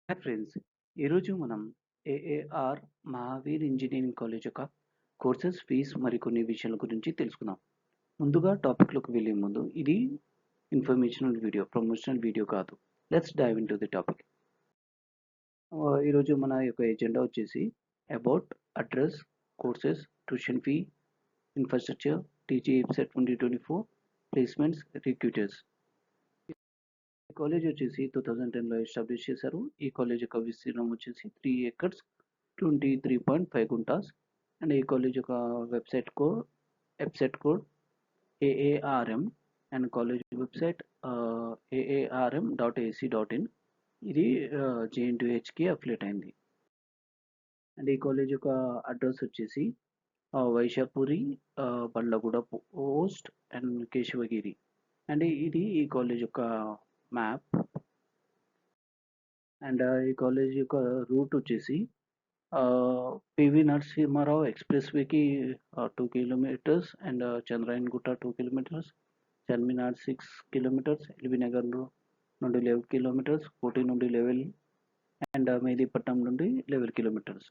Hi friends, ఈరోజు మనం AAR Mahaveer engineering college యొక్క కోర్సెస్ ఫీజ్ మరికొన్ని విషయాల గురించి తెలుసుకుందాం. ముందుగా టాపిక్లోకి వెళ్ళే ముందు ఇది ఇన్ఫర్మేషనల్ వీడియో, ప్రమోషనల్ వీడియో కాదు. Let's dive into the topic. ఈరోజు మన యొక్క ఎజెండా వచ్చేసి about, address, courses, tuition fee, infrastructure, TG website 2024, placements, recruiters. ఈ కాలేజ్ వచ్చేసి 2010లో ఎస్టాబ్లిష్ చేశారు. ఈ కాలేజ్ యొక్క విస్తీర్ణం వచ్చేసి 3 acres 23.5 గుంటాస్. అండ్ ఈ కాలేజ్ యొక్క website code AARM and college website aarm.ac.in. ఇది JNTHకి అఫిలియేట్ అయింది. అండ్ ఈ కాలేజ్ యొక్క అడ్రస్ వచ్చేసి Vaishapuri, Bandlaguda post and Keshavagiri. And ఇది ఈ కాలేజ్ యొక్క మ్యాప్. అండ్ ఈ కాలేజ్ యొక్క రూట్ వచ్చేసి పివి నరసింహారావు ఎక్స్ప్రెస్ వేకి 2 kilometers and Chandrayan Gutta 2 kilometers, Charminar 6 kilometers, LB Nagar నుండి 11 kilometers, కోటి నుండి 11 అండ్ మెహదీపట్నం నుండి 11 kilometers.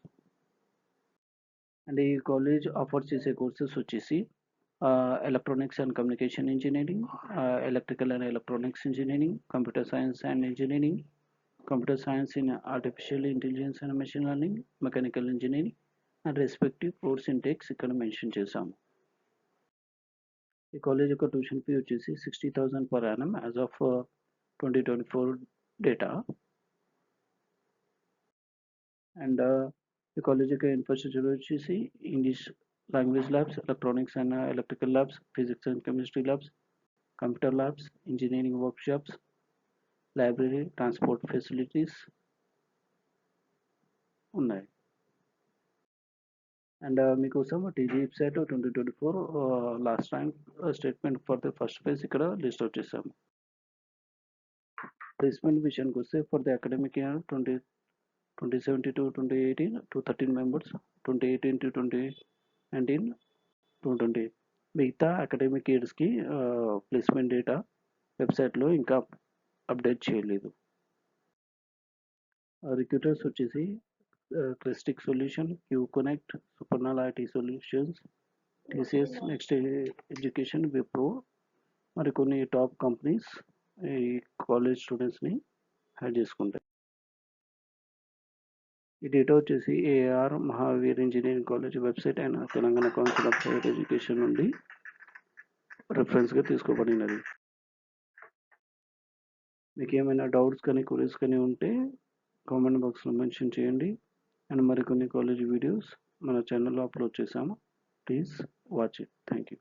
అండ్ ఈ కాలేజ్ ఆఫర్ చేసే కోర్సెస్ వచ్చేసి electronics and communication engineering, electrical and electronics engineering, computer science and engineering, computer science in artificial intelligence and machine learning, mechanical engineering and respective course intakes ఇక్కడ mention చేశాము. ఈ college యొక్క tuition fee వచ్చేసి 60,000 per annum as of 2024 data. And ఈ college యొక్క infrastructure వచ్చేసి English language labs, electronics and electrical labs, physics and chemistry labs, computer labs, engineering workshops, library, transport facilities ఉన్నాయి. And మీకోసం TG website 2024 last rank statement for the first phase ఇక్కడ list out చేసాము. Placement విషయానికి వస్తే for the academic year 2017 to 2018 213 members, 2018 to 2019 220. మిగతా academic ఇయర్స్కి placement data వెబ్సైట్లో ఇంకా అప్డేట్ చేయలేదు. రిక్రూటర్స్ వచ్చేసి Cristic solution, Q Connect, Supernal IT solutions, TCS, Next Education, Wipro మరికొన్ని టాప్ కంపెనీస్ ఈ కాలేజ్ స్టూడెంట్స్ని హైర్ చేసుకుంటాయి. ఈ డేటా వచ్చేసి AR Mahavir engineering college website and Telangana council of higher education నుండి రెఫరెన్స్గా తీసుకోబడినది. మీకు ఏమైనా డౌట్స్ కానీ క్వరీస్ కానీ ఉంటే కామెంట్ బాక్స్లో మెన్షన్ చేయండి. అండ్ మరికొన్ని కాలేజ్ వీడియోస్ మన ఛానల్లో అప్లోడ్ చేశాము. Please watch it. Thank you.